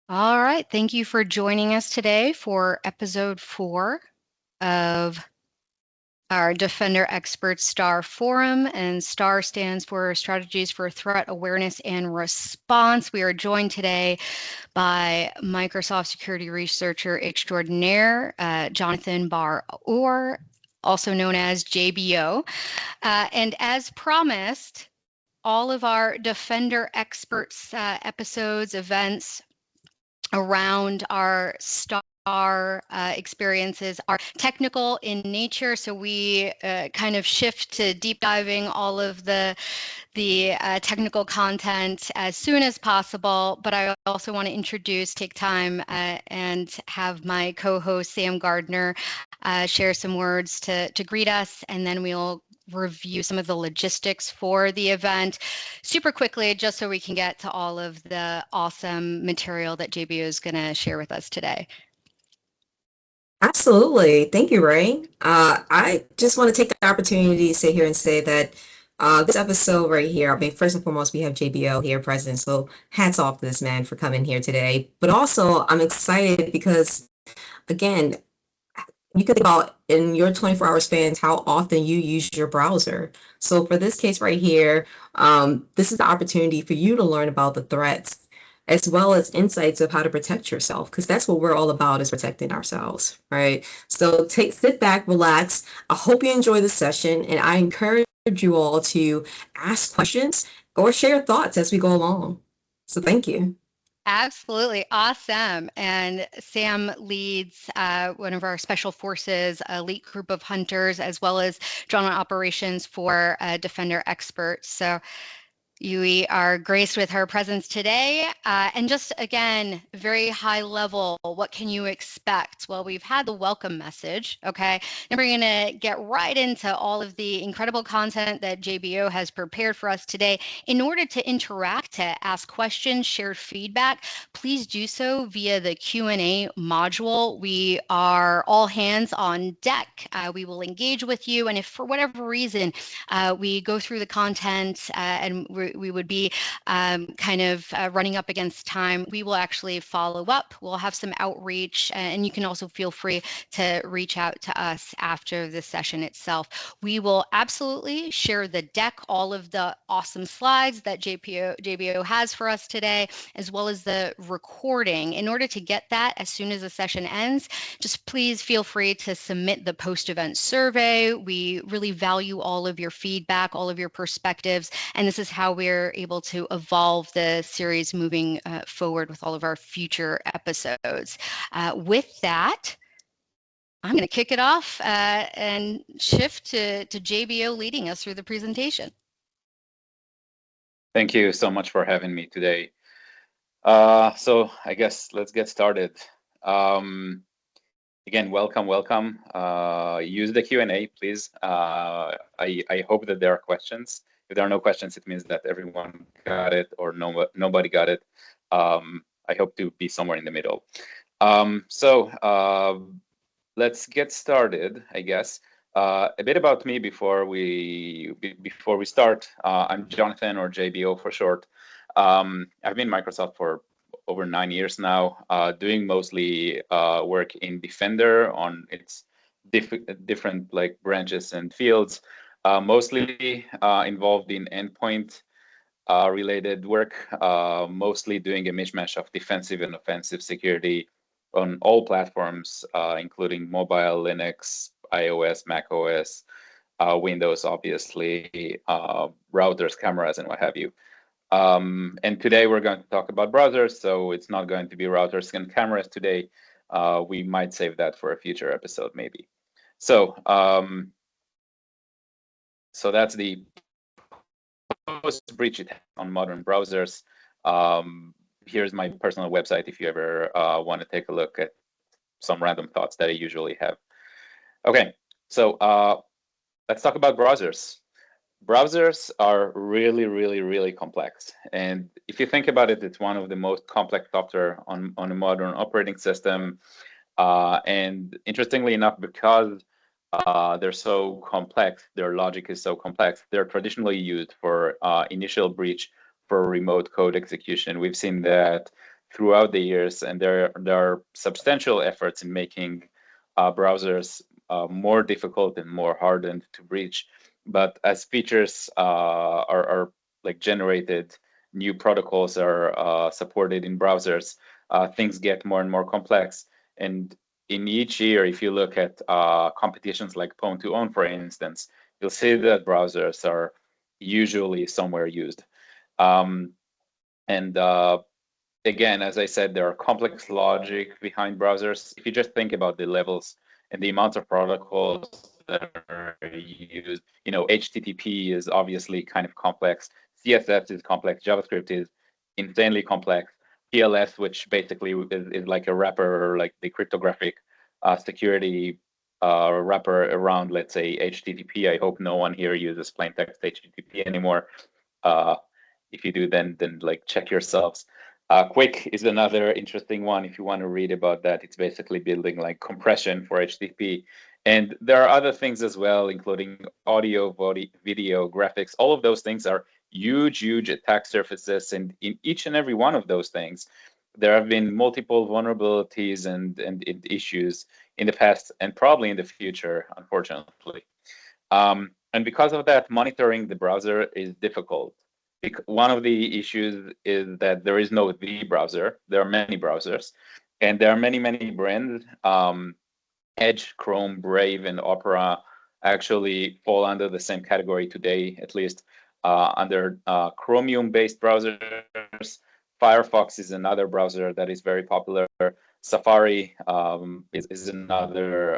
All right. Thank you for joining us today for episode 4 of our Defender Expert STAR Forum. And STAR stands for Strategies for Threat Awareness and Response. We are joined today by Microsoft security researcher extraordinaire, Jonathan Bar-Orr, also known as JBO. And as promised, all of our Defender Experts episodes, events, around our STAR experiences are technical in nature, so we kind of shift to deep diving all of the technical content as soon as possible. But I also want to take time and have my co-host Sam Gardner share some words to greet us, and then we'll review some of the logistics for the event super quickly, just so we can get to all of the awesome material that JBO is going to share with us today. Absolutely. Thank you, Ray. I just want to take the opportunity to sit here and say that this episode right here, I mean, first and foremost, we have JBL here present. So hats off to this man for coming here today. But also, I'm excited because, again, you can think about in your 24-hour spans how often you use your browser. So for this case right here, this is the opportunity for you to learn about the threats as well as insights of how to protect yourself, because that's what we're all about, is protecting ourselves, right? So sit back, relax. I hope you enjoy the session, and I encourage you all to ask questions or share thoughts as we go along. So thank you. Absolutely. Awesome. And Sam leads one of our special forces, elite group of hunters, as well as drone operations for Defender Experts. So we are graced with her presence today. And just again, very high level, what can you expect? Well, we've had the welcome message, okay? And we're gonna get right into all of the incredible content that JBO has prepared for us today. In order to interact, to ask questions, share feedback, please do so via the Q&A module. We are all hands on deck. We will engage with you. And if for whatever reason we go through the content and we would be kind of running up against time, we will actually follow up. We'll have some outreach, and you can also feel free to reach out to us after the session itself. We will absolutely share the deck, all of the awesome slides that JBO has for us today, as well as the recording. In order to get that as soon as the session ends, just please feel free to submit the post-event survey. We really value all of your feedback, all of your perspectives, and this is how we're able to evolve the series moving forward with all of our future episodes. With that, I'm going to kick it off and shift to JBO leading us through the presentation. Thank you so much for having me today. So I guess let's get started. Again, welcome. Use the Q&A, please. I hope that there are questions. If there are no questions, it means that everyone got it or nobody got it. I hope to be somewhere in the middle. Let's get started, I guess. A bit about me before we start. I'm Jonathan, or JBO for short. I've been Microsoft for over 9 years now, doing mostly work in Defender on its different like branches and fields, mostly involved in endpoint related work, mostly doing a mishmash of defensive and offensive security on all platforms, including mobile, Linux, iOS, macOS, Windows, obviously, routers, cameras, and what have you. And today we're going to talk about browsers, so it's not going to be routers and cameras today. We might save that for a future episode, maybe. So that's the post-breach attack on modern browsers. Here's my personal website if you ever want to take a look at some random thoughts that I usually have. Okay, so let's talk about browsers. Browsers are really complex, and if you think about it, it's one of the most complex software on a modern operating system. And interestingly enough, because they're so complex, their logic is so complex, they're traditionally used for initial breach for remote code execution. We've seen that throughout the years, and there are substantial efforts in making browsers more difficult and more hardened to breach. But as features are like generated, new protocols are supported in browsers, things get more and more complex. And in each year, if you look at competitions like Pwn2Own, for instance, you'll see that browsers are usually somewhere used. And again, as I said, there are complex logic behind browsers. If you just think about the levels and the amount of protocols that are used, HTTP is obviously kind of complex. CSS is complex. JavaScript is insanely complex. TLS, which basically is like a wrapper, or like the cryptographic security wrapper around, let's say, HTTP. I hope no one here uses plain text HTTP anymore. If you do, then like check yourselves. Quick is another interesting one. If you want to read about that, it's basically building like compression for HTTP. And there are other things as well, including audio, video, graphics. All of those things are huge attack surfaces. And in each and every one of those things, there have been multiple vulnerabilities and issues in the past and probably in the future, unfortunately. And because of that, monitoring the browser is difficult. One of the issues is that there is no the browser. There are many browsers, and there are many brands. Edge, Chrome, Brave, and Opera actually fall under the same category today, at least under Chromium-based browsers. Firefox is another browser that is very popular. Safari is another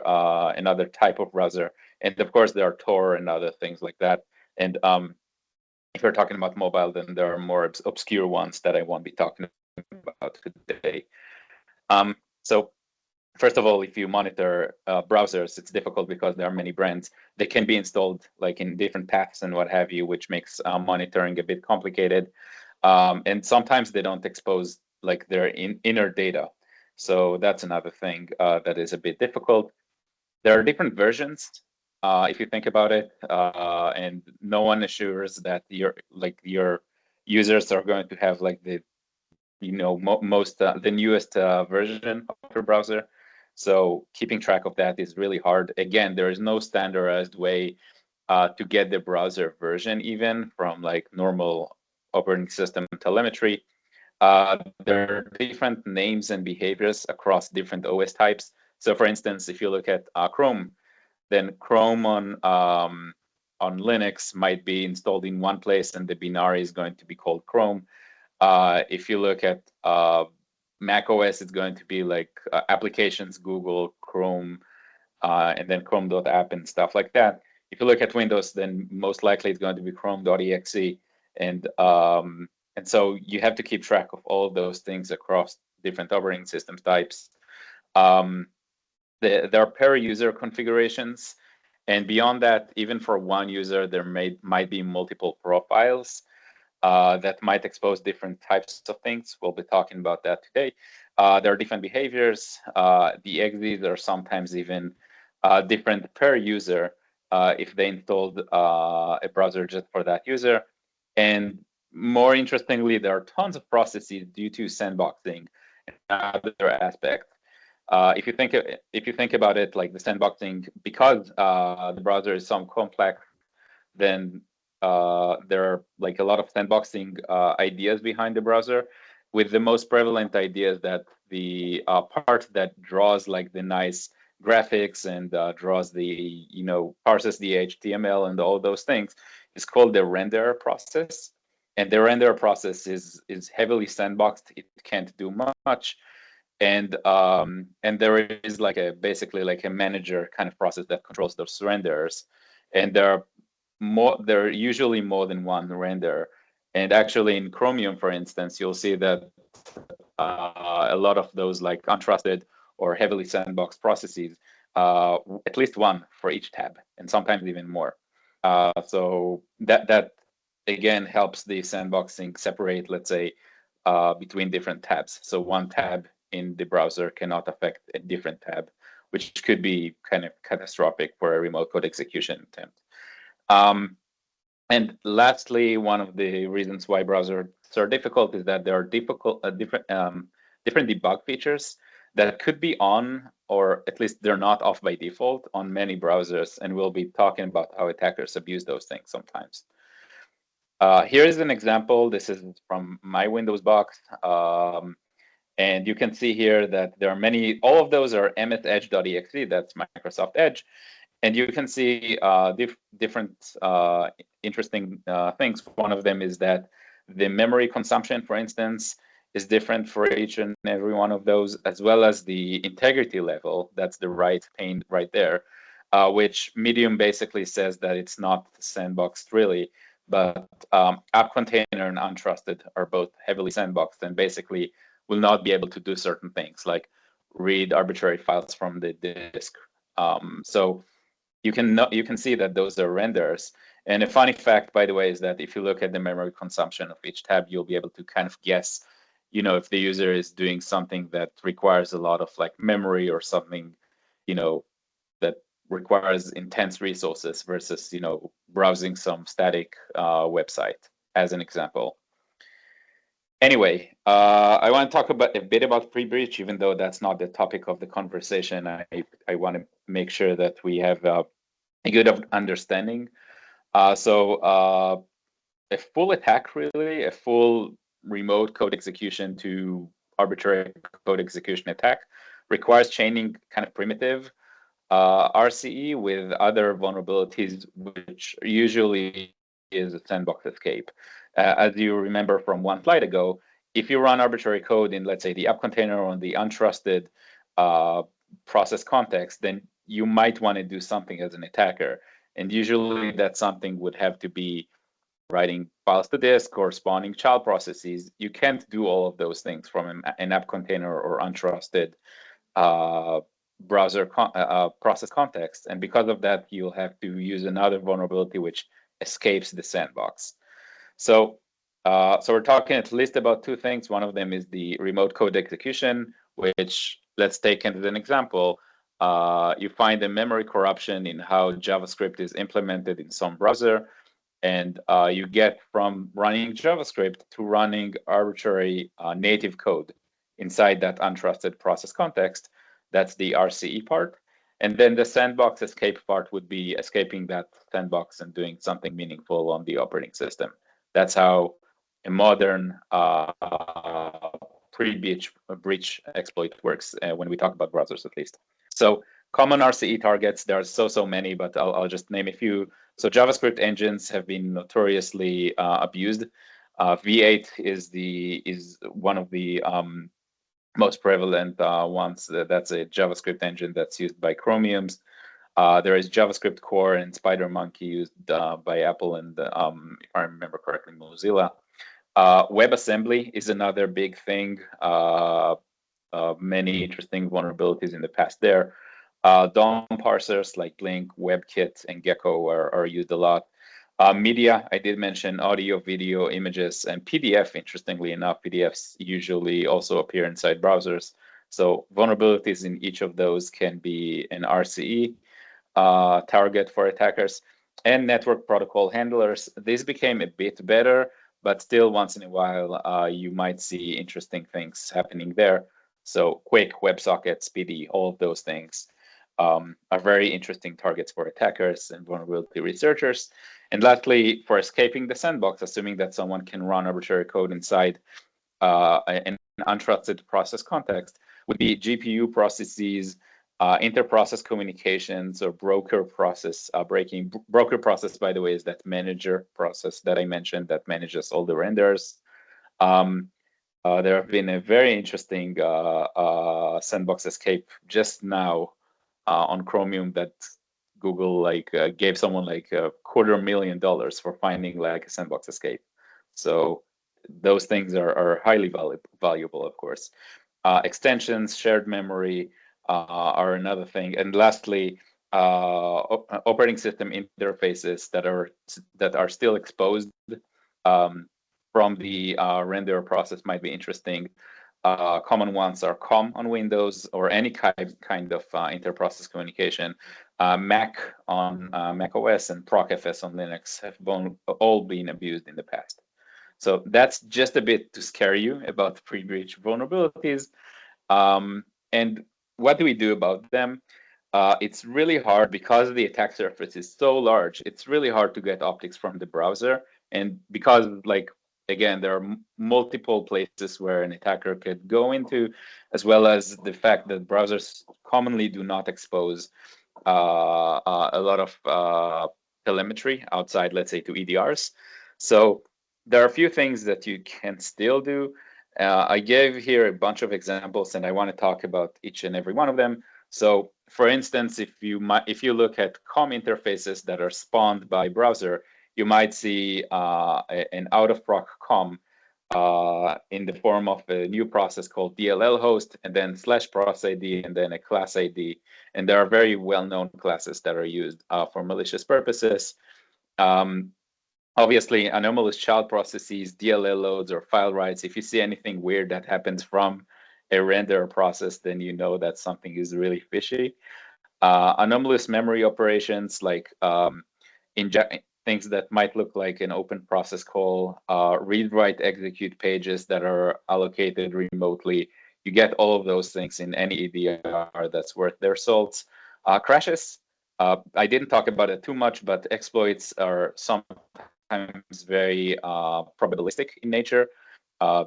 type of browser, and of course there are Tor and other things like that. And if you're talking about mobile, then there are more obscure ones that I won't be talking about today. So first of all, if you monitor browsers, it's difficult because there are many brands. They can be installed like in different paths and what have you, which makes monitoring a bit complicated. And sometimes they don't expose like their inner data. So that's another thing that is a bit difficult. There are different versions, if you think about it, and no one assures that your users are going to have like the most the newest version of your browser. So keeping track of that is really hard. Again, there is no standardized way to get the browser version even from like normal operating system telemetry. There are different names and behaviors across different OS types. So for instance, if you look at Chrome, then Chrome on Linux might be installed in one place and the binary is going to be called Chrome. If you look at macOS, it's going to be like applications, Google, Chrome, and then Chrome.app and stuff like that. If you look at Windows, then most likely it's going to be Chrome.exe. And so you have to keep track of all of those things across different operating system types. There are per user configurations. And beyond that, even for one user, there might be multiple profiles that might expose different types of things. We'll be talking about that today. There are different behaviors. The exits are sometimes even different per user if they installed a browser just for that user. And more interestingly, there are tons of processes due to sandboxing and other aspects. If you think about it, like the sandboxing, because the browser is so complex, then there are like a lot of sandboxing ideas behind the browser, with the most prevalent ideas that the part that draws like the nice graphics and draws the parses the HTML and all those things is called the render process. And the render process is heavily sandboxed. It can't do much. And there is like basically like a manager kind of process that controls those renders. And there are usually more than one render. And actually in Chromium, for instance, you'll see that a lot of those like untrusted or heavily sandboxed processes, at least one for each tab, and sometimes even more. So that again helps the sandboxing separate, let's say, between different tabs. So one tab in the browser cannot affect a different tab, which could be kind of catastrophic for a remote code execution attempt. And lastly, one of the reasons why browsers are difficult is that there are different different debug features that could be on, or at least they're not off by default on many browsers, and we'll be talking about how attackers abuse those things sometimes. Here is an example. This is from my Windows box. And you can see here that there are many, all of those are msedge.exe, that's Microsoft Edge. And you can see different interesting things. One of them is that the memory consumption, for instance, is different for each and every one of those, as well as the integrity level. That's the right pane right there, which Medium basically says that it's not sandboxed really, but app container and untrusted are both heavily sandboxed and basically will not be able to do certain things like read arbitrary files from the disk. So you can see that those are renders. And a funny fact, by the way, is that if you look at the memory consumption of each tab, you'll be able to kind of guess, if the user is doing something that requires a lot of like memory or something, that requires intense resources versus, browsing some static website, as an example. Anyway, I want to talk a bit about pre-breach, even though that's not the topic of the conversation. I want to make sure that we have a good understanding. So a full attack, really, a full remote code execution to arbitrary code execution attack requires chaining kind of primitive RCE with other vulnerabilities, which usually is a sandbox escape. As you remember from one slide ago, if you run arbitrary code in, let's say, the app container or the untrusted process context, then you might want to do something as an attacker. And usually that something would have to be writing files to disk or spawning child processes. You can't do all of those things from an app container or untrusted browser process context. And because of that, you'll have to use another vulnerability which escapes the sandbox. So we're talking at least about two things. One of them is the remote code execution, which, let's take as an example. You find a memory corruption in how JavaScript is implemented in some browser, and you get from running JavaScript to running arbitrary native code inside that untrusted process context. That's the RCE part. And then the sandbox escape part would be escaping that sandbox and doing something meaningful on the operating system. That's how a modern pre-breach exploit works when we talk about browsers, at least. So common RCE targets, there are so many, but I'll just name a few. So JavaScript engines have been notoriously abused. V8 is one of the most prevalent ones. That's a JavaScript engine that's used by Chromiums. There is JavaScript Core and SpiderMonkey used by Apple and, if I remember correctly, Mozilla. WebAssembly is another big thing. Many interesting vulnerabilities in the past there. DOM parsers like Blink, WebKit, and Gecko are used a lot. Media, I did mention audio, video, images, and PDF. Interestingly enough, PDFs usually also appear inside browsers. So vulnerabilities in each of those can be an RCE target for attackers. And network protocol handlers. These became a bit better, but still once in a while, you might see interesting things happening there. So Quick, WebSocket, PD, all of those things are very interesting targets for attackers and vulnerability researchers. And lastly, for escaping the sandbox, assuming that someone can run arbitrary code inside an untrusted process context, would be GPU processes, inter-process communications, or broker process breaking. Broker process, by the way, is that manager process that I mentioned that manages all the renders. There have been a very interesting sandbox escape just now on Chromium that Google gave someone like $250,000 for finding like a sandbox escape. So those things are highly valuable, of course. Extensions, shared memory are another thing. And lastly, operating system interfaces that are still exposed from the render process might be interesting. Common ones are COM on Windows or any kind of inter-process communication. Mac on macOS and procfs on Linux have all been abused in the past. So that's just a bit to scare you about pre-breach vulnerabilities. And what do we do about them? It's really hard because the attack surface is so large. It's really hard to get optics from the browser. And because, like, again, there are multiple places where an attacker could go into, as well as the fact that browsers commonly do not expose a lot of telemetry outside, let's say, to EDRs. So there are a few things that you can still do. I gave here a bunch of examples, and I want to talk about each and every one of them. So, for instance, if you look at COM interfaces that are spawned by browser, you might see an out-of-proc COM in the form of a new process called DLL host, and then /process ID, and then a class ID. And there are very well-known classes that are used for malicious purposes. Obviously, anomalous child processes, DLL loads, or file writes. If you see anything weird that happens from a render process, then you know that something is really fishy. Anomalous memory operations, like things that might look like an open process call, read, write, execute pages that are allocated remotely. You get all of those things in any EDR that's worth their salts. Crashes, I didn't talk about it too much, but exploits are sometimes very probabilistic in nature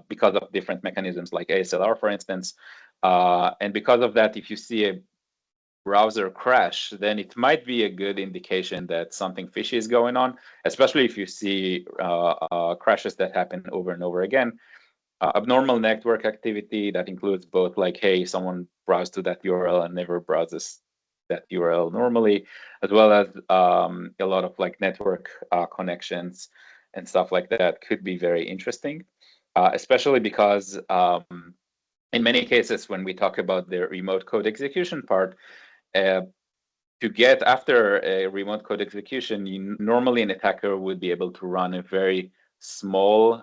because of different mechanisms like ASLR, for instance. And because of that, if you see a browser crash, then it might be a good indication that something fishy is going on, especially if you see crashes that happen over and over again. Abnormal network activity that includes both like, hey, someone browsed to that URL and never browses that URL normally, as well as a lot of like network connections and stuff like that could be very interesting, especially because in many cases, when we talk about the remote code execution part, to get after a remote code execution, normally an attacker would be able to run a very small,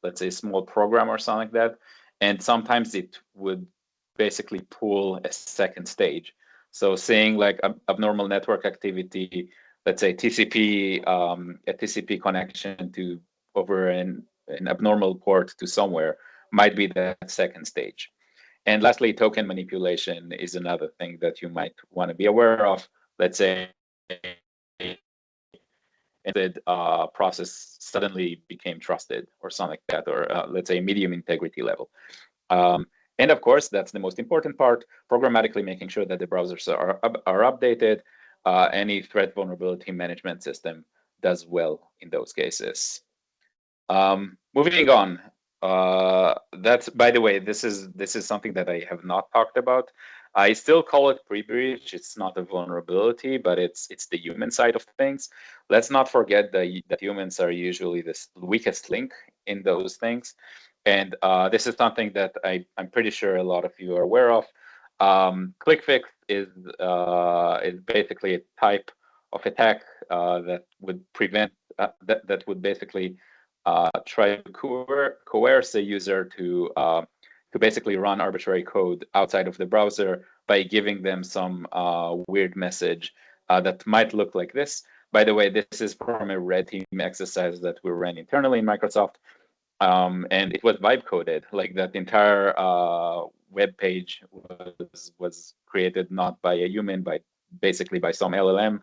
let's say, small program or something like that. And sometimes it would basically pull a second stage. So seeing like abnormal network activity, let's say TCP, a TCP connection to over an abnormal port to somewhere might be that second stage. And lastly, token manipulation is another thing that you might want to be aware of. Let's say the process suddenly became trusted or something like that, or let's say medium integrity level. And of course, that's the most important part, programmatically making sure that the browsers are updated. Any threat vulnerability management system does well in those cases. Moving on, that's, by the way, this is something that I have not talked about. I still call it pre-breach. It's not a vulnerability, but it's the human side of things. Let's not forget that humans are usually the weakest link in those things. And this is something that I'm pretty sure a lot of you are aware of. Click fix is basically a type of attack that would prevent that would basically try to coerce a user to basically run arbitrary code outside of the browser by giving them some weird message that might look like this. By the way, this is from a red team exercise that we ran internally in Microsoft, and it was vibe coded. Like that entire web page was created not by a human, but basically by some LLM.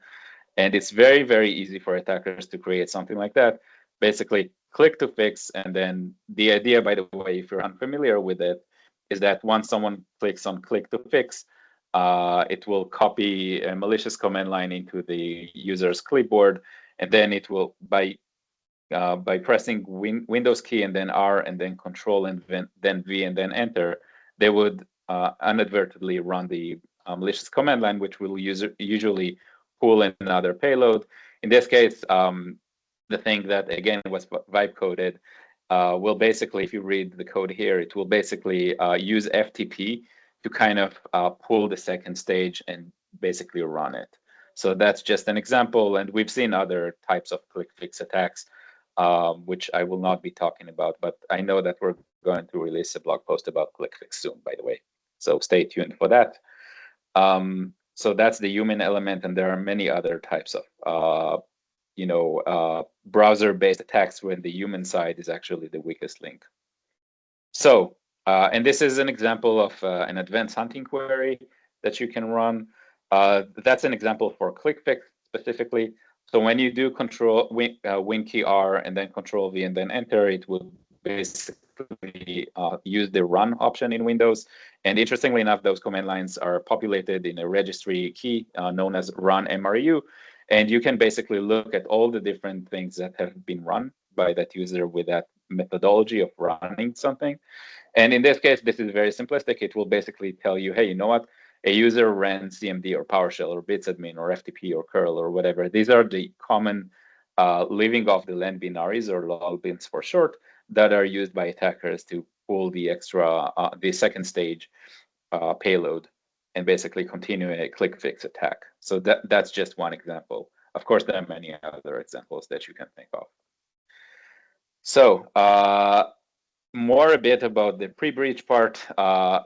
And it's very, very easy for attackers to create something like that. Basically, click to fix. And then the idea, by the way, if you're unfamiliar with it, is that once someone clicks on click to fix, it will copy a malicious command line into the user's clipboard. And then it will, by pressing Windows key and then R and then Control and then V and then Enter, they would inadvertently run the malicious command line, which will usually pull in another payload. In this case, the thing that again was vibe coded will basically, if you read the code here, it will basically use FTP to kind of pull the second stage and basically run it. So that's just an example, and we've seen other types of click fix attacks, which I will not be talking about, but I know that we're going to release a blog post about click fix soon, by the way. So stay tuned for that. So that's the human element, and there are many other types of browser-based attacks when the human side is actually the weakest link. So, and this is an example of an advanced hunting query that you can run. That's an example for ClickFix specifically. So when you do control Win key R and then Control V and then Enter, it will basically use the run option in Windows. And interestingly enough, those command lines are populated in a registry key known as run MRU. And you can basically look at all the different things that have been run by that user with that methodology of running something. And in this case, this is very simplistic. It will basically tell you, hey, you know what? A user ran CMD or PowerShell or bitsadmin or FTP or curl or whatever. These are the common living off the land binaries or lol bins for short that are used by attackers to pull the extra, the second stage payload and basically continue a click fix attack. So that's just one example. Of course, there are many other examples that you can think of. So more a bit about the pre-breach part.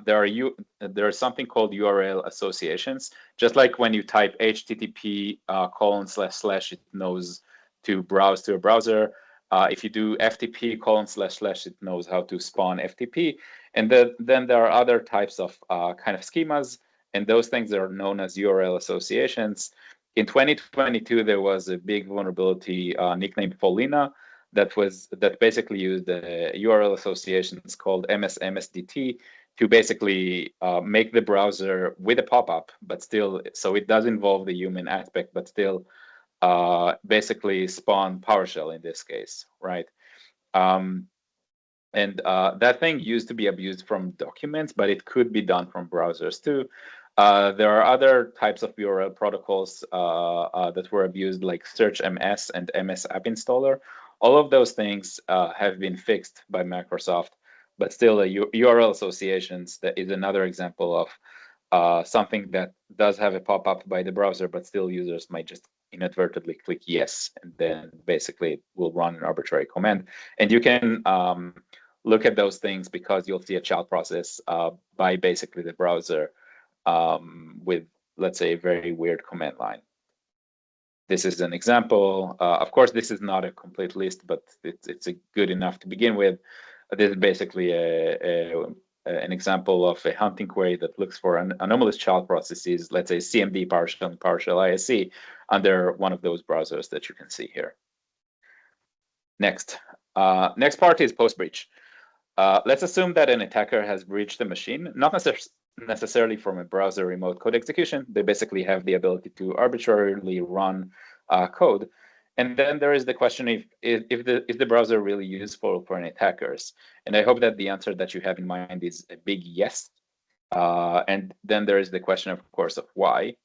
There's something called URL associations. Just like when you type HTTP : / it knows to browse to a browser. If you do FTP : / it knows how to spawn FTP. And then there are other types of kind of schemas, and those things are known as URL associations. In 2022, there was a big vulnerability nicknamed Paulina that basically used the URL associations called MSDT to basically make the browser with a pop-up, but still, so it does involve the human aspect, but still basically spawn PowerShell in this case, right? And that thing used to be abused from documents, but it could be done from browsers too. There are other types of URL protocols that were abused, like Search MS and MS App Installer. All of those things have been fixed by Microsoft, but still, URL associations that is another example of something that does have a pop-up by the browser, but still users might just inadvertently click yes, and then basically it will run an arbitrary command. And you can look at those things because you'll see a child process by basically the browser with, let's say, a very weird command line. This is an example. Of course, this is not a complete list, but it's a good enough to begin with. This is basically an example of a hunting query that looks for anomalous child processes, let's say CMD, PowerShell, and PowerShell ISC, under one of those browsers that you can see here. Next part is post-breach. Let's assume that an attacker has breached the machine, not necessarily from a browser remote code execution. They basically have the ability to arbitrarily run code. And then there is the question is the browser really useful for an attackers? And I hope that the answer that you have in mind is a big yes. And then there is the question, of course, of why.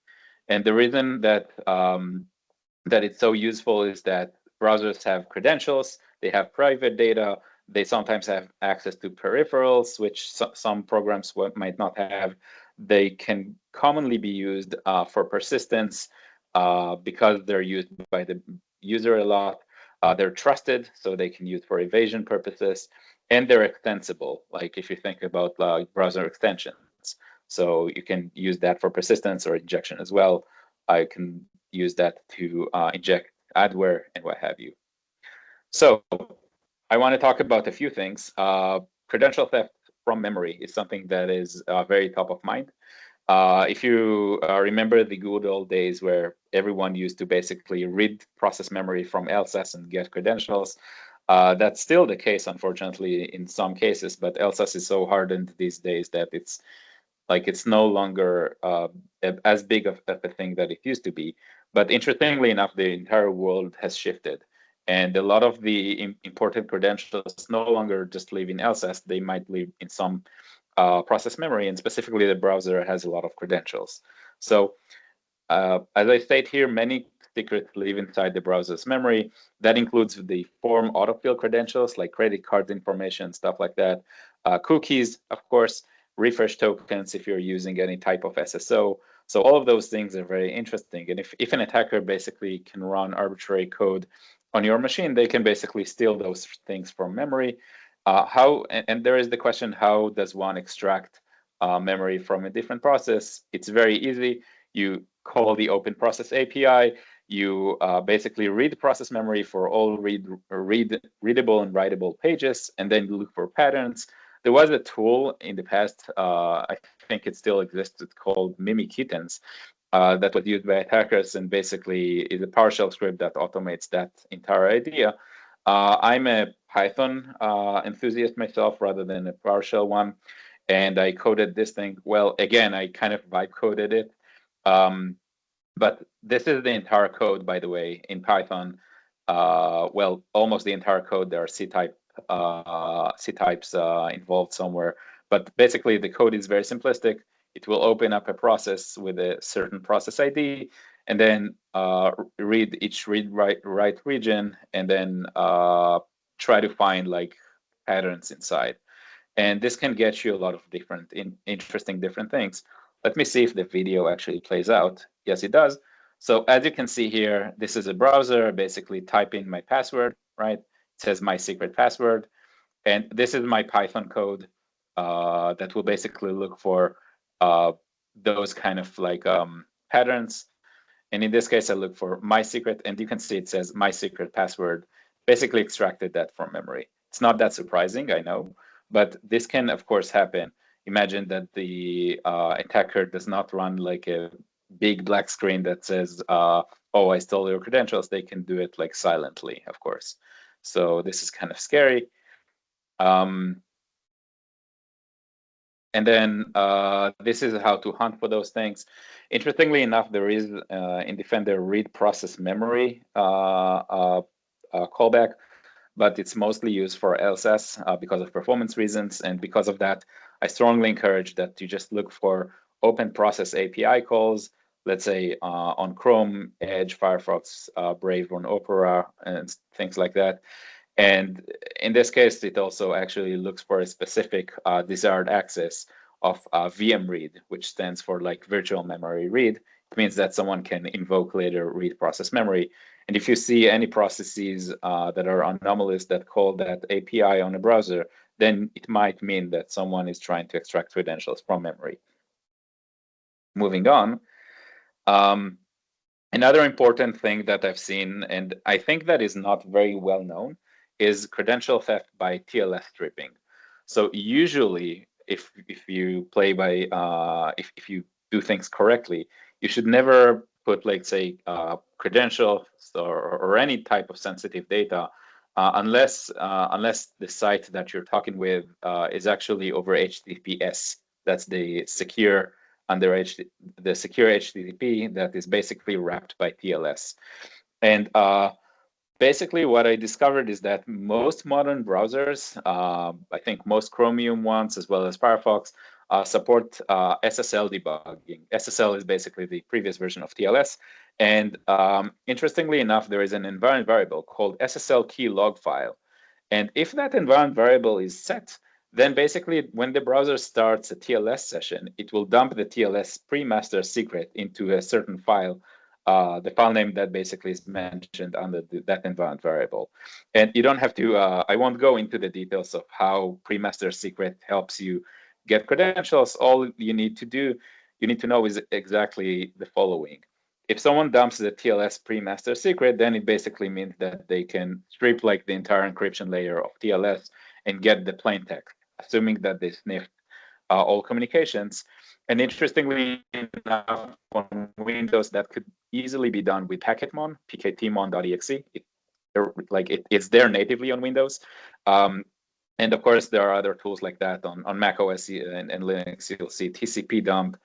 And the reason that that it's so useful is that browsers have credentials, they have private data, they sometimes have access to peripherals, which some programs might not have. They can commonly be used for persistence because they're used by the user a lot. They're trusted, so they can use for evasion purposes, and they're extensible. Like if you think about browser extensions, so you can use that for persistence or injection as well. I can use that to inject adware and what have you. So I want to talk about a few things. Credential theft from memory is something that is very top of mind. If you remember the good old days where everyone used to basically read process memory from LSAS and get credentials, that's still the case, unfortunately, in some cases, but LSAS is so hardened these days that it's no longer as big of a thing that it used to be. But interestingly enough, the entire world has shifted. And a lot of the important credentials no longer just live in LSAS, they might live in some process memory, and specifically the browser has a lot of credentials. So as I state here, many secrets live inside the browser's memory. That includes the form autofill credentials like credit card information, stuff like that. Cookies, of course, refresh tokens if you're using any type of SSO. So all of those things are very interesting. And if an attacker basically can run arbitrary code on your machine, they can basically steal those things from memory. And there is the question, how does one extract memory from a different process? It's very easy. You call the Open Process API, you basically read process memory for all readable and writable pages, and then you look for patterns. There was a tool in the past, I think it still exists, it's called mitigation, that was used by attackers and basically is a PowerShell script that automates that entire idea. I'm a Python enthusiast myself rather than a PowerShell one, and I coded this thing. Well, again, I kind of vibe coded it. But this is the entire code, by the way, in Python. Well, almost the entire code. There are C types involved somewhere. But basically, the code is very simplistic. It will open up a process with a certain process ID, and then read each read-write region, and then try to find like patterns inside. And this can get you a lot of different, interesting different things. Let me see if the video actually plays out. Yes, it does. So as you can see here, this is a browser, basically type in my password, right? It says my secret password. And this is my Python code that will basically look for those kind of like patterns. And in this case, I look for my secret, and you can see it says my secret password, basically extracted that from memory. It's not that surprising, I know, but this can, of course, happen. Imagine that the attacker does not run like a big black screen that says, oh, I stole your credentials. They can do it like silently, of course. So this is kind of scary. And then this is how to hunt for those things. Interestingly enough, there is in Defender read process memory callback, but it's mostly used for LSS because of performance reasons. And because of that, I strongly encourage that you just look for open process API calls, let's say on Chrome, Edge, Firefox, Brave, or Opera, and things like that. And in this case, it also actually looks for a specific desired access of VM read, which stands for like virtual memory read. It means that someone can invoke later read process memory. And if you see any processes that are anomalous that call that API on a browser, then it might mean that someone is trying to extract credentials from memory. Moving on. Another important thing that I've seen, and I think that is not very well known, is credential theft by TLS stripping. So usually, if you play by if you do things correctly, you should never put, like, say, credentials or any type of sensitive data unless the site that you're talking with is actually over HTTPS. That's the secure the secure HTTP that is basically wrapped by TLS. And basically what I discovered is that most modern browsers, I think most Chromium ones as well as Firefox, support SSL debugging. SSL is basically the previous version of TLS. And interestingly enough, there is an environment variable called SSL key log file. And if that environment variable is set, then basically when the browser starts a TLS session, it will dump the TLS pre-master secret into a certain file, the file name that basically is mentioned under that environment variable. And you don't have to, I won't go into the details of how pre-master secret helps you get credentials. All you need to know is exactly the following. If someone dumps the TLS pre-master secret, then it basically means that they can strip like the entire encryption layer of TLS and get the plain text, assuming that they sniffed all communications. And interestingly enough, on Windows, that could easily be done with packetmon, pktmon.exe. It's there natively on Windows. And of course, there are other tools like that on macOS and Linux. You'll see TCP dump,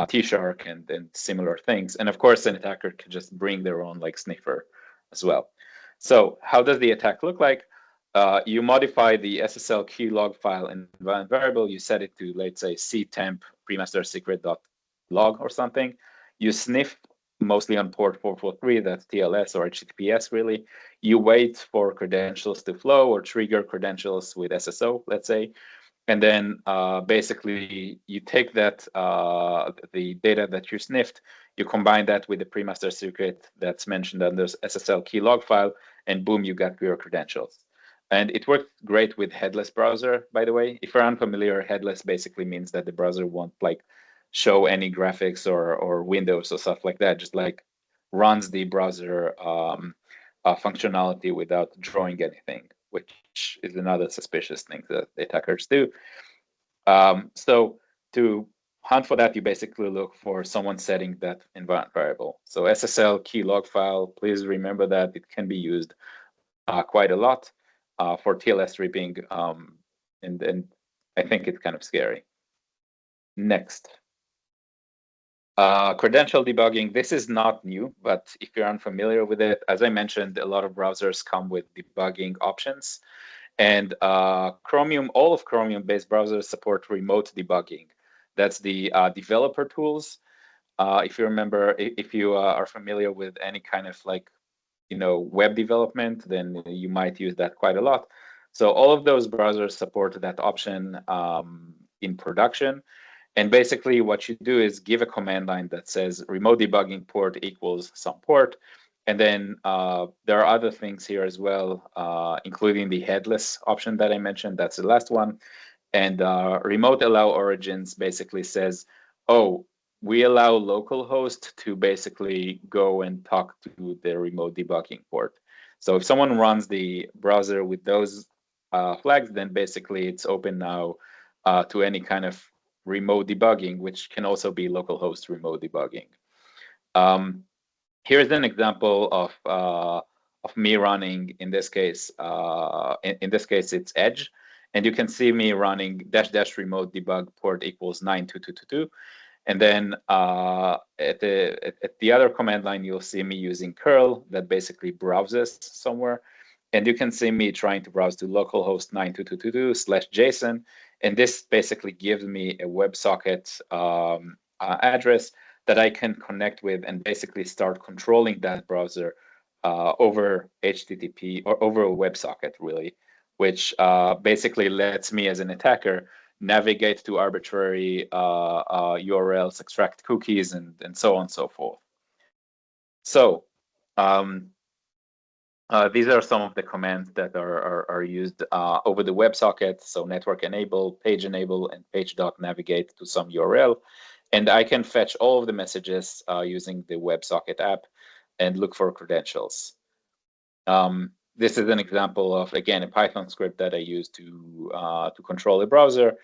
T-Shark, and similar things. And of course, an attacker could just bring their own like sniffer as well. So how does the attack look like? You modify the SSL key log file environment variable. You set it to, let's say, ctemp premaster secret.log or something. You sniff mostly on port 443, that's TLS or HTTPS really. You wait for credentials to flow or trigger credentials with SSO, let's say. And then basically you take that, the data that you sniffed, you combine that with the pre-master secret that's mentioned under SSL key log file, and boom, you got your credentials. And it works great with headless browser, by the way. If you're unfamiliar, headless basically means that the browser won't like show any graphics or windows or stuff like that, just like runs the browser functionality without drawing anything, which is another suspicious thing that attackers do. So to hunt for that, you basically look for someone setting that environment variable. So SSL key log file, please remember that it can be used quite a lot for TLS stripping, and I think it's kind of scary. Next. Credential debugging, this is not new, but if you're unfamiliar with it, as I mentioned, a lot of browsers come with debugging options. And Chromium, all of Chromium-based browsers support remote debugging. That's the developer tools. If you remember, if you are familiar with any kind of like, web development, then you might use that quite a lot. So all of those browsers support that option in production. And basically what you do is give a command line that says remote debugging port equals some port. And then there are other things here as well, including the headless option that I mentioned. That's the last one. And remote allow origins basically says, oh, we allow localhost to basically go and talk to the remote debugging port. So if someone runs the browser with those flags, then basically it's open now to any kind of remote debugging, which can also be localhost remote debugging. Here's an example of me running. In this case, it's Edge, and you can see me running -- remote debug port equals 92222. And then at the other command line, you'll see me using curl that basically browses somewhere. And you can see me trying to browse to localhost 92222/JSON. And this basically gives me a WebSocket address that I can connect with and basically start controlling that browser over HTTP or over a WebSocket, really, which basically lets me as an attacker navigate to arbitrary URLs, extract cookies, and so on and so forth. So these are some of the commands that are used over the WebSocket. So network enable, page enable, and page.navigate navigate to some URL. And I can fetch all of the messages using the WebSocket app and look for credentials. This is an example of, again, a Python script that I use to control the browser.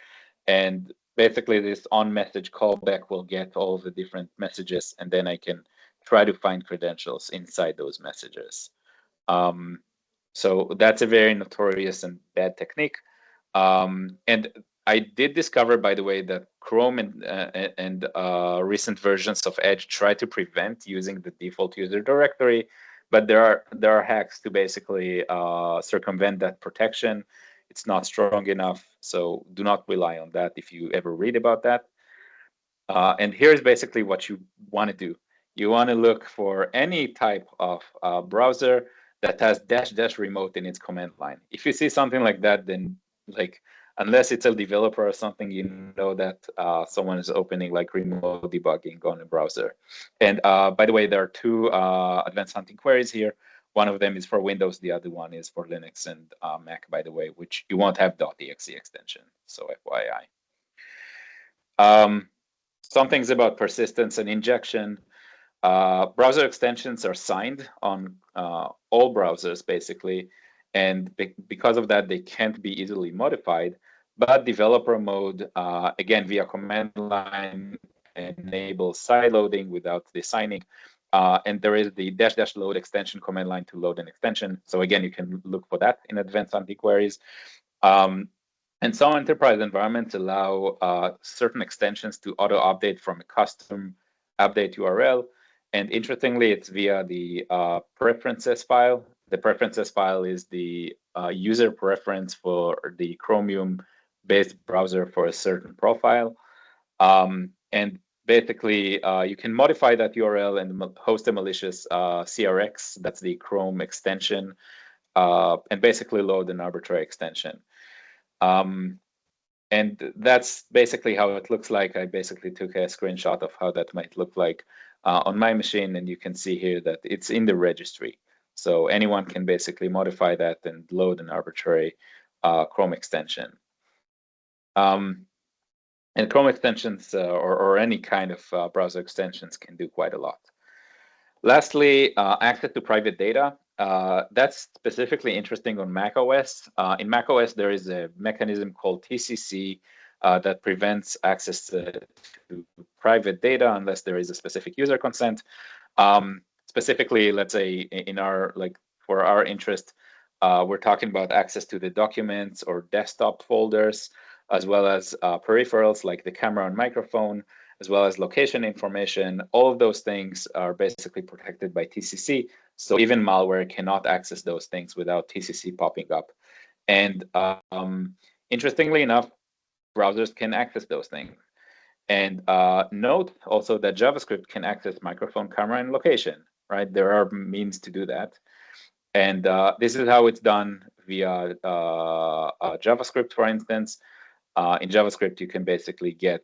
And basically this on message callback will get all of the different messages, and then I can try to find credentials inside those messages. So that's a very notorious and bad technique. And I did discover, by the way, that Chrome and recent versions of Edge try to prevent using the default user directory, but there are hacks to basically circumvent that protection. It's not strong enough, so do not rely on that if you ever read about that. And here's basically what you want to do. You want to look for any type of browser that has -- remote in its command line. If you see something like that, then unless it's a developer or something, you know that someone is opening like remote debugging on a browser. And by the way, there are two advanced hunting queries here. One of them is for Windows, the other one is for Linux and Mac, by the way, which you won't have .exe extension, so FYI. Some things about persistence and injection. Browser extensions are signed on all browsers, basically, and because of that, they can't be easily modified. But developer mode, again, via command line, enables side loading without the signing. And there is the -- load extension command line to load an extension. So again, you can look for that in advanced anti-queries. And some enterprise environments allow certain extensions to auto-update from a custom update URL. And interestingly, it's via the preferences file. The preferences file is the user preference for the Chromium-based browser for a certain profile. And basically, you can modify that URL and host a malicious CRX, that's the Chrome extension, and basically load an arbitrary extension. And that's basically how it looks like. I basically took a screenshot of how that might look like on my machine, and you can see here that it's in the registry. So anyone can basically modify that and load an arbitrary Chrome extension. And Chrome extensions or any kind of browser extensions can do quite a lot. Lastly, access to private data. That's specifically interesting on macOS. In macOS, there is a mechanism called TCC that prevents access to private data unless there is a specific user consent. Specifically, let's say in our, like, for our interest, we're talking about access to the documents or desktop folders, as well as peripherals like the camera and microphone, as well as location information. All of those things are basically protected by TCC. So even malware cannot access those things without TCC popping up. And interestingly enough, browsers can access those things. And note also that JavaScript can access microphone, camera, and location, right? There are means to do that. And this is how it's done via JavaScript, for instance. In JavaScript, you can basically get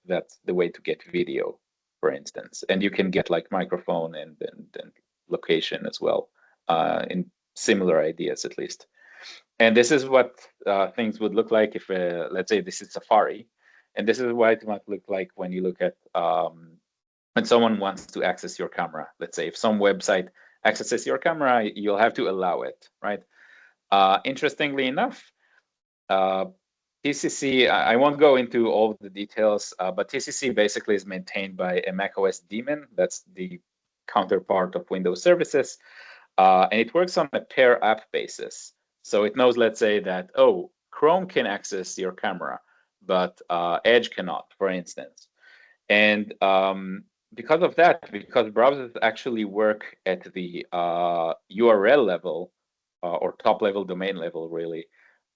that's the way to get video, for instance, and you can get like microphone and location as well, in similar ideas at least. And this is what things would look like if, let's say, this is Safari, and this is what it might look like when you look at when someone wants to access your camera. Let's say if some website accesses your camera, you'll have to allow it, right? Interestingly enough, TCC, I won't go into all the details, but TCC basically is maintained by a macOS daemon. That's the counterpart of Windows services. And it works on a pair app basis. So it knows, let's say that, oh, Chrome can access your camera, but Edge cannot, for instance. And because of that, because browsers actually work at the URL level or top level domain level, really,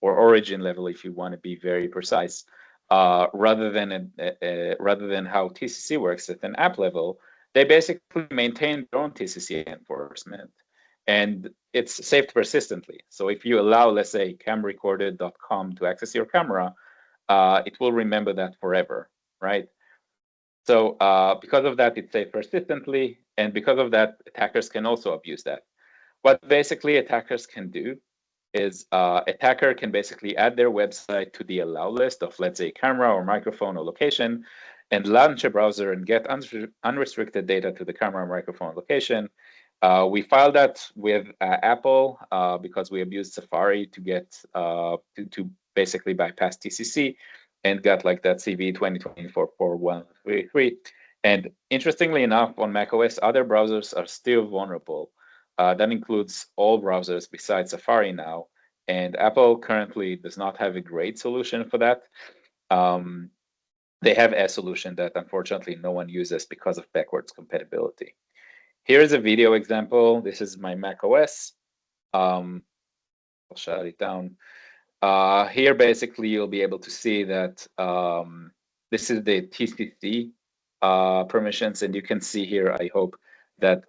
or origin level, if you want to be very precise, rather than how TCC works at an app level, they basically maintain their own TCC enforcement, and it's saved persistently. So if you allow, let's say, camrecorded.com to access your camera, it will remember that forever, right? So because of that, it's saved persistently, and because of that, attackers can also abuse that. What basically attackers can do is attacker can basically add their website to the allow list of, let's say, camera or microphone or location, and launch a browser and get unrestricted data to the camera, microphone, location. We filed that with Apple because we abused Safari to get to basically bypass TCC and got like that CVE 2024-4133. And interestingly enough, on macOS, other browsers are still vulnerable. That includes all browsers besides Safari now. And Apple currently does not have a great solution for that. They have a solution that unfortunately no one uses because of backwards compatibility. Here's a video example. This is my macOS. I'll shut it down. Here, basically, you'll be able to see that this is the TCC permissions, and you can see here, I hope, that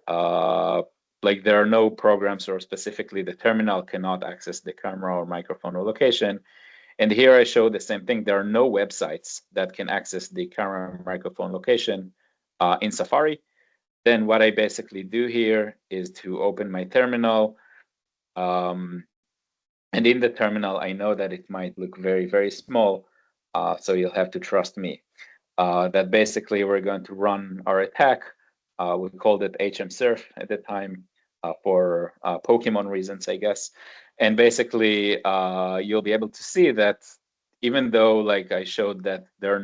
like there are no programs, or specifically the terminal cannot access the camera or microphone or location. And here I show the same thing. There are no websites that can access the camera or microphone location in Safari. Then what I basically do here is to open my terminal. And in the terminal, I know that it might look very, very small. So you'll have to trust me. That basically we're going to run our attack. We called it HMSurf at the time for Pokemon reasons, I guess. And basically, you'll be able to see that even though, like I showed, that there are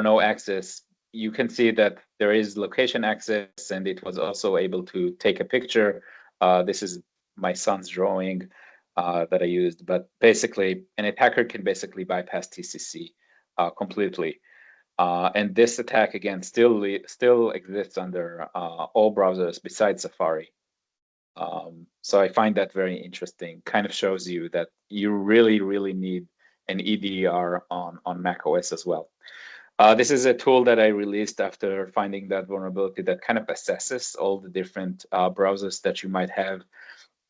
no access, you can see that there is location access, and it was also able to take a picture. This is my son's drawing that I used, but basically an attacker can basically bypass TCC completely. And this attack, again, still exists under all browsers besides Safari. So I find that very interesting. Kind of shows you that you really, really need an EDR on macOS as well. This is a tool that I released after finding that vulnerability that kind of assesses all the different browsers that you might have.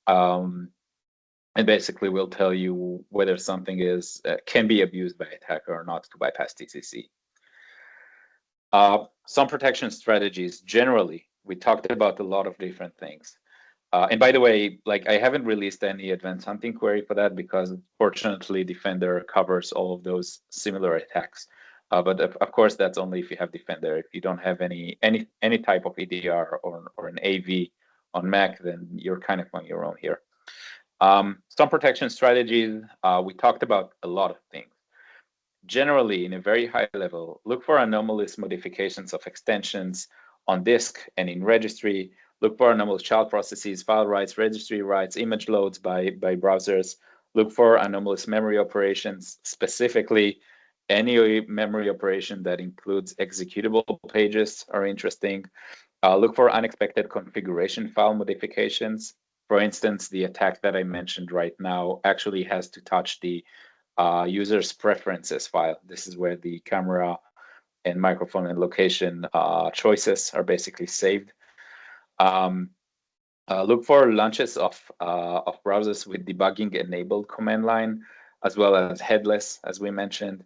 And basically will tell you whether something is can be abused by attacker or not to bypass TCC. Some protection strategies. Generally, we talked about a lot of different things. And by the way, like I haven't released any advanced hunting query for that because fortunately Defender covers all of those similar attacks. But of course, that's only if you have Defender. If you don't have any type of EDR or an AV on Mac, then you're kind of on your own here. Some protection strategies. We talked about a lot of things. Generally, in a very high level, look for anomalous modifications of extensions on disk and in registry. Look for anomalous child processes, file writes, registry writes, image loads by browsers. Look for anomalous memory operations, specifically any memory operation that includes executable pages are interesting. Look for unexpected configuration file modifications. For instance, the attack that I mentioned right now actually has to touch the user's preferences file. This is where the camera and microphone and location choices are basically saved. Look for launches of browsers with debugging enabled command line, as well as headless, as we mentioned.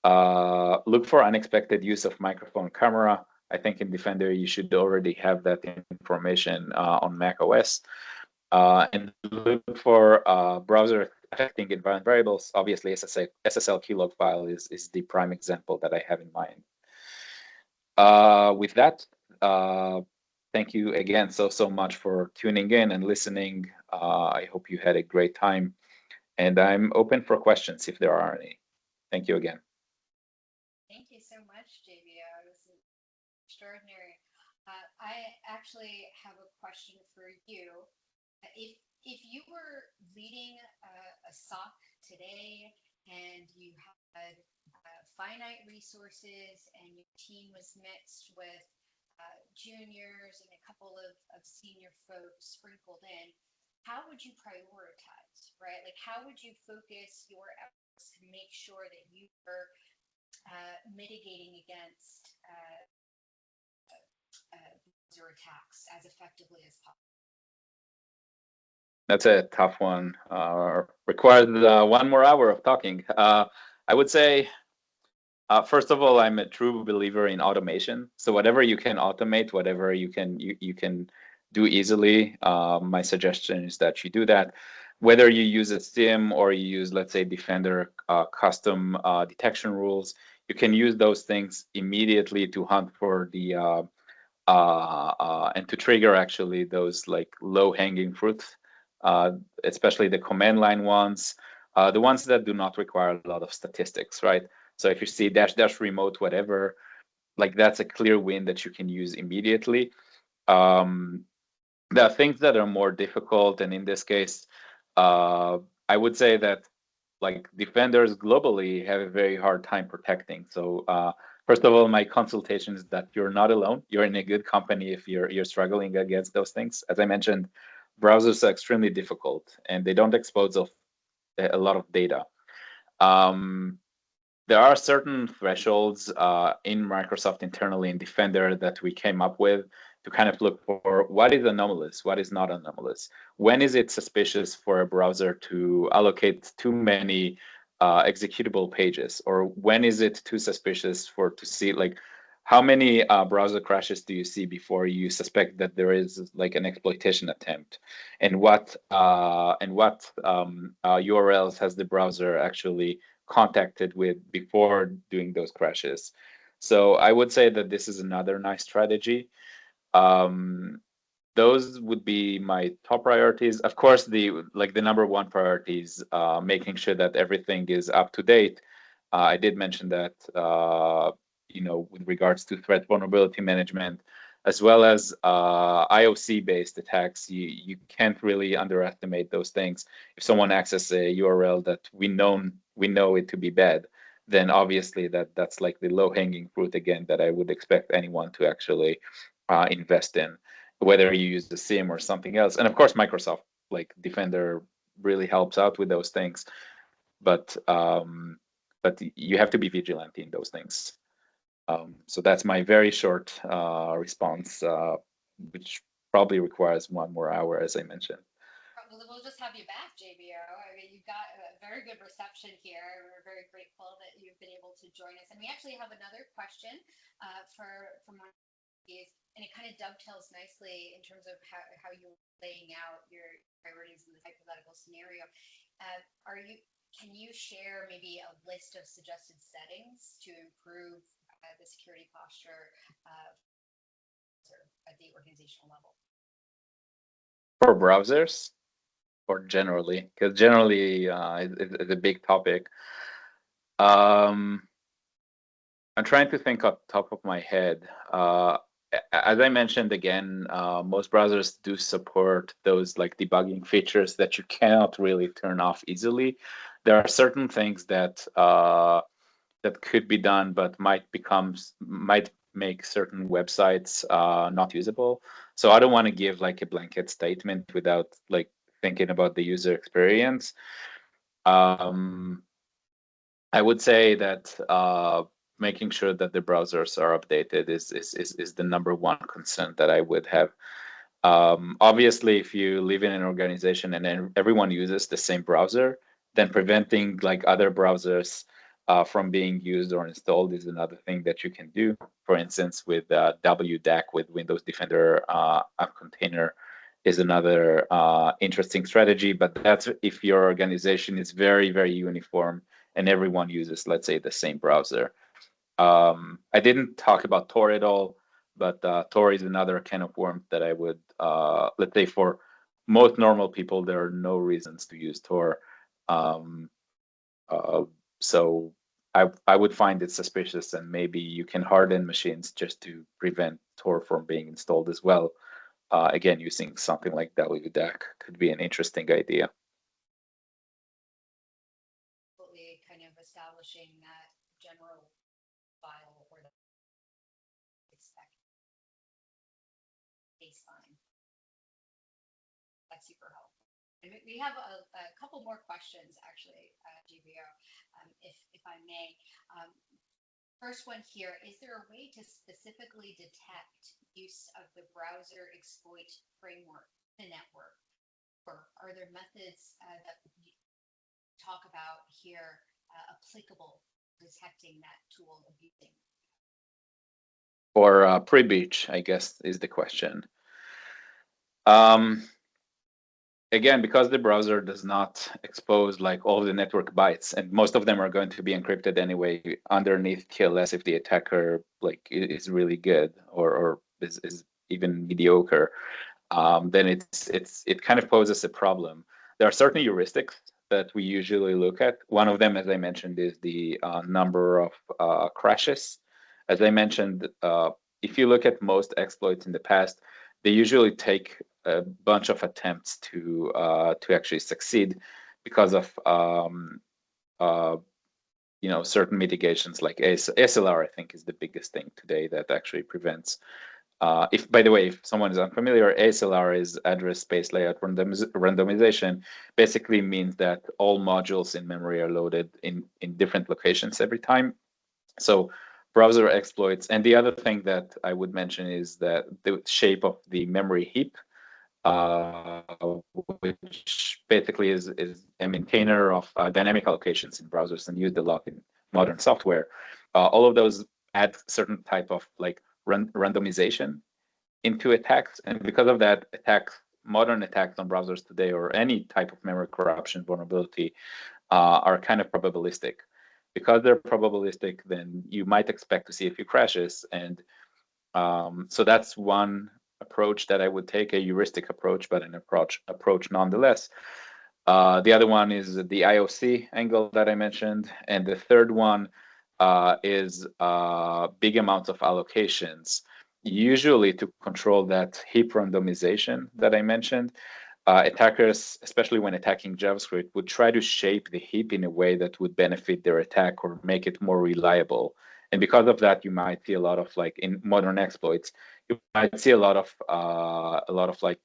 Look for unexpected use of microphone camera. I think in Defender, you should already have that information on macOS. And look for browser affecting environment variables. Obviously, SSL keylog file is the prime example that I have in mind. With that, thank you again so much for tuning in and listening. I hope you had a great time. And I'm open for questions if there are any. Thank you again. Thank you so much, JBO. It was extraordinary. I actually have a question for you. If you were leading a SOC today and you had finite resources and your team was mixed with juniors and a couple of senior folks sprinkled in, how would you prioritize, right? Like, how would you focus your efforts to make sure that you were mitigating against user attacks as effectively as possible? That's a tough one. Requires one more hour of talking. I would say, first of all, I'm a true believer in automation. So whatever you can automate, whatever you can do easily, my suggestion is that you do that. Whether you use a SIEM or you use, let's say, Defender custom detection rules, you can use those things immediately to hunt for the and to trigger actually those like low-hanging fruits, especially the command line ones, the ones that do not require a lot of statistics, right? So if you see dash remote whatever, like that's a clear win that you can use immediately. There are things that are more difficult, and in this case, I would say that like defenders globally have a very hard time protecting. So first of all, my consultation is that you're not alone. You're in a good company if you're struggling against those things. As I mentioned, browsers are extremely difficult and they don't expose a lot of data. There are certain thresholds in Microsoft internally in Defender that we came up with to kind of look for what is anomalous, what is not anomalous. When is it suspicious for a browser to allocate too many executable pages, or when is it too suspicious to see like how many browser crashes do you see before you suspect that there is like an exploitation attempt, and what URLs has the browser actually contacted with before doing those crashes. So I would say that this is another nice strategy. Those would be my top priorities. Of course, the number one priority is making sure that everything is up to date. I did mention that, with regards to threat vulnerability management, as well as IOC-based attacks, you can't really underestimate those things. If someone accesses a URL that we know it to be bad, then obviously that's like the low-hanging fruit again that I would expect anyone to actually invest in, whether you use the SIEM or something else. And of course, Microsoft, like Defender, really helps out with those things. But you have to be vigilant in those things. So that's my very short response, which probably requires one more hour, as I mentioned. We'll just have you back, JBO. I mean, you've got a very good reception here. We're very grateful that you've been able to join us. And we actually have another question from one of these, and it kind of dovetails nicely in terms of how you're laying out your priorities in this hypothetical scenario. can you share maybe a list of suggested settings to improve the security posture at the organizational level? For browsers or generally? Because generally it's a big topic. I'm trying to think off the top of my head. As I mentioned again, most browsers do support those like debugging features that you cannot really turn off easily. There are certain things that that could be done, but might make certain websites not usable. So I don't want to give like a blanket statement without like thinking about the user experience. I would say that making sure that the browsers are updated is the number one concern that I would have. Obviously, if you live in an organization and then everyone uses the same browser, then preventing like other browsers from being used or installed is another thing that you can do. For instance, with WDAC with Windows Defender App Container is another interesting strategy. But that's if your organization is very, very uniform and everyone uses, let's say, the same browser. I didn't talk about Tor at all, but Tor is another can of worms that I would, let's say, for most normal people, there are no reasons to use Tor. Um, uh, so I would find it suspicious, and maybe you can harden machines just to prevent Tor from being installed as well. Again, using something like WDAC could be an interesting idea. Absolutely, kind of establishing that general file or the expect baseline. That's super helpful. And we have a couple more questions actually, GBO, if I may. First one here, is there a way to specifically detect use of the browser exploit framework, the network? Or are there methods that you talk about here applicable detecting that tool abusing? Or pre-breach, I guess, is the question. Um, Again, because the browser does not expose like all the network bytes, and most of them are going to be encrypted anyway underneath TLS if the attacker like is really good or is even mediocre, then it kind of poses a problem. There are certain heuristics that we usually look at. One of them, as I mentioned, is the number of crashes. As I mentioned, if you look at most exploits in the past, they usually take a bunch of attempts to actually succeed because of certain mitigations like SLR. I think is the biggest thing today that actually prevents. If, by the way, if someone is unfamiliar, ASLR is address space layout randomization. Basically means that all modules in memory are loaded in different locations every time. So browser exploits. And the other thing that I would mention is that the shape of the memory heap, uh, which basically is a maintainer of dynamic allocations in browsers and used a lot in modern software. All of those add certain type of like randomization into attacks, and because of that, modern attacks on browsers today, or any type of memory corruption vulnerability, are kind of probabilistic. Because they're probabilistic, then you might expect to see a few crashes, and so that's one approach that I would take, a heuristic approach, but an approach nonetheless. The other one is the IOC angle that I mentioned, and the third one is big amounts of allocations, usually to control that heap randomization that I mentioned. Attackers, especially when attacking JavaScript, would try to shape the heap in a way that would benefit their attack or make it more reliable. And because of that, you might see a lot of like in modern exploits, you might see a lot of like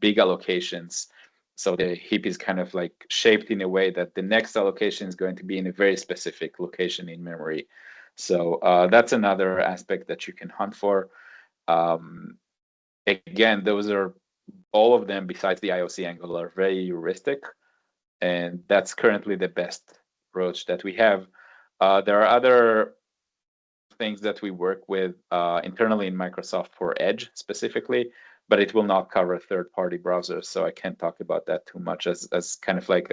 big allocations. So the heap is kind of like shaped in a way that the next allocation is going to be in a very specific location in memory. So that's another aspect that you can hunt for. Again, those are all of them besides the IOC angle are very heuristic, and that's currently the best approach that we have. There are other things that we work with internally in Microsoft for Edge specifically, but it will not cover third-party browsers, so I can't talk about that too much as kind of like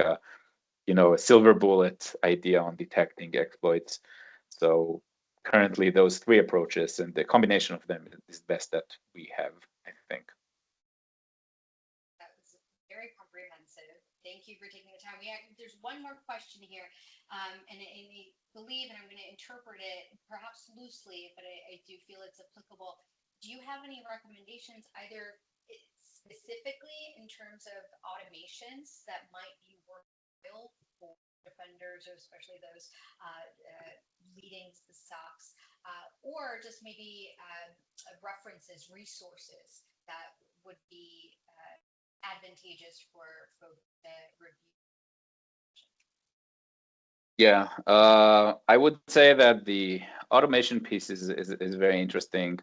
a silver bullet idea on detecting exploits. So currently those three approaches and the combination of them is best that we have, I think. That was very comprehensive. Thank you for taking the time. There's one more question here, and I believe, and I'm going to interpret it perhaps loosely, but I do feel it's applicable. Do you have any recommendations, either specifically in terms of automations that might be worthwhile for defenders, or especially those leading the stocks, or just maybe references, resources that would be advantageous for folks to review? Yeah, I would say that the automation piece is very interesting.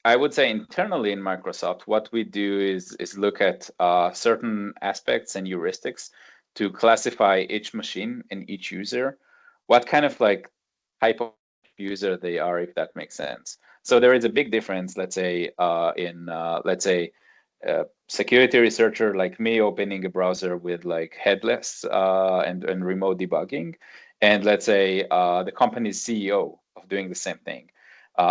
I would say internally in Microsoft, what we do is look at certain aspects and heuristics to classify each machine and each user, what kind of like type of user they are, if that makes sense. So there is a big difference, let's say, in let's say security researcher like me opening a browser with like headless and remote debugging, and let's say the company's CEO of doing the same thing.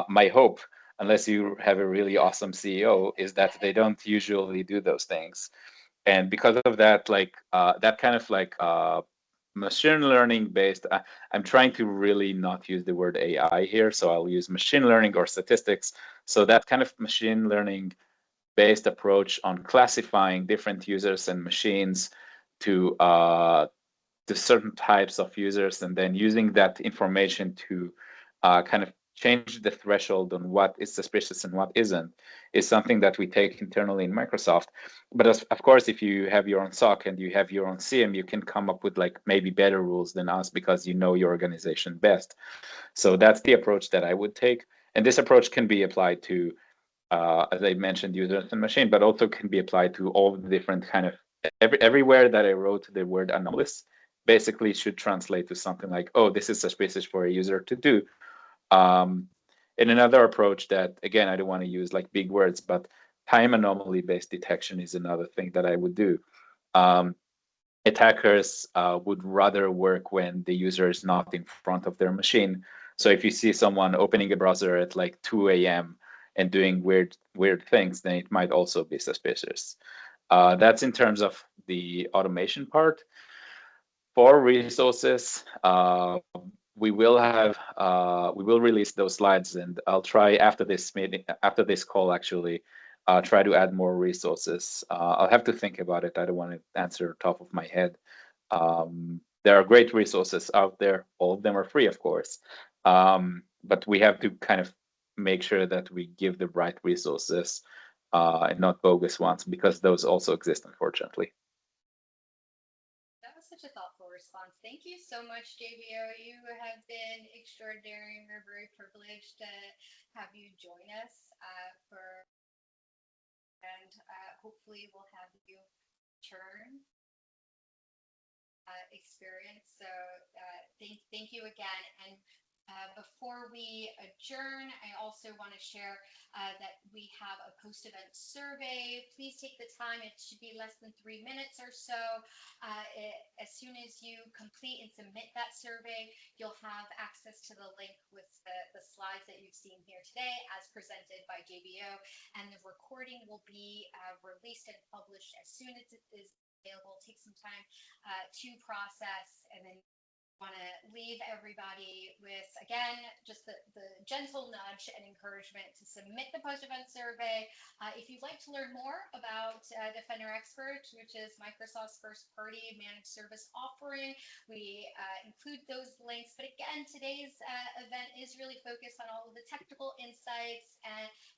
My hope, unless you have a really awesome CEO, is that they don't usually do those things. And because of that, like that kind of like machine learning based, I'm trying to really not use the word AI here, so I'll use machine learning or statistics. So that kind of machine learning based approach on classifying different users and machines to certain types of users, and then using that information to kind of change the threshold on what is suspicious and what isn't, is something that we take internally in Microsoft. But of course, if you have your own SOC and you have your own CM, you can come up with like maybe better rules than us because you know your organization best. So that's the approach that I would take. And this approach can be applied to, as I mentioned, users and machine, but also can be applied to all the different kind of everywhere that I wrote the word anomalous basically should translate to something like, oh, this is suspicious for a user to do. In another approach that, again, I don't want to use like big words, but time anomaly based detection is another thing that I would do. Attackers would rather work when the user is not in front of their machine. So if you see someone opening a browser at like 2 a.m. and doing weird things, then it might also be suspicious. That's in terms of the automation part. For resources, we will release those slides, and I'll try after this meeting, after this call, actually, try to add more resources. I'll have to think about it. I don't want to answer top of my head. There are great resources out there. All of them are free, of course, but we have to kind of make sure that we give the right resources and not bogus ones, because those also exist, unfortunately. That was such a thoughtful response. Thank you so much, JBO. You have been extraordinary. We're very privileged to have you join us and hopefully we'll have you return experience. So thank you again. And before we adjourn, I also want to share that we have a post-event survey. Please take the time. It should be less than 3 minutes or so. As soon as you complete and submit that survey, you'll have access to the link with the slides that you've seen here today as presented by JBO, and the recording will be released and published as soon as it is available. Take some time to process, and then want to leave everybody with, again, just the gentle nudge and encouragement to submit the post-event survey. If you'd like to learn more about Defender Expert, which is Microsoft's first-party managed service offering, we include those links. But again, today's event is really focused on all of the technical insights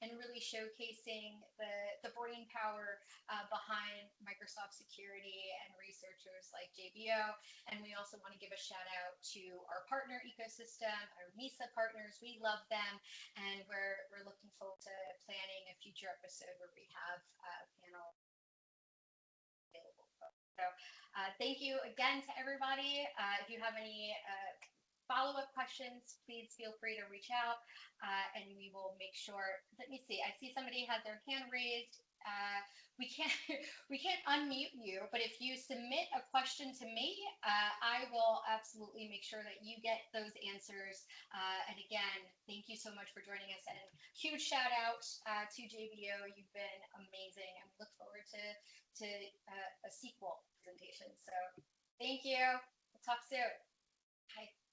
and really showcasing the brain power behind Microsoft security and researchers like JBO. And we also want to give a shout out to our partner ecosystem, our MISA partners. We love them, and we're looking forward to planning a future episode where we have a panel available. So thank you again to everybody. If you have any follow-up questions, please feel free to reach out, and we will make sure. Let me see. I see somebody had their hand raised. we can't we can't unmute you, but if you submit a question to me, I will absolutely make sure that you get those answers. And again, thank you so much for joining us, and huge shout out to JBO. You've been amazing, and we look forward to a sequel presentation. So thank you. We'll talk soon. Bye.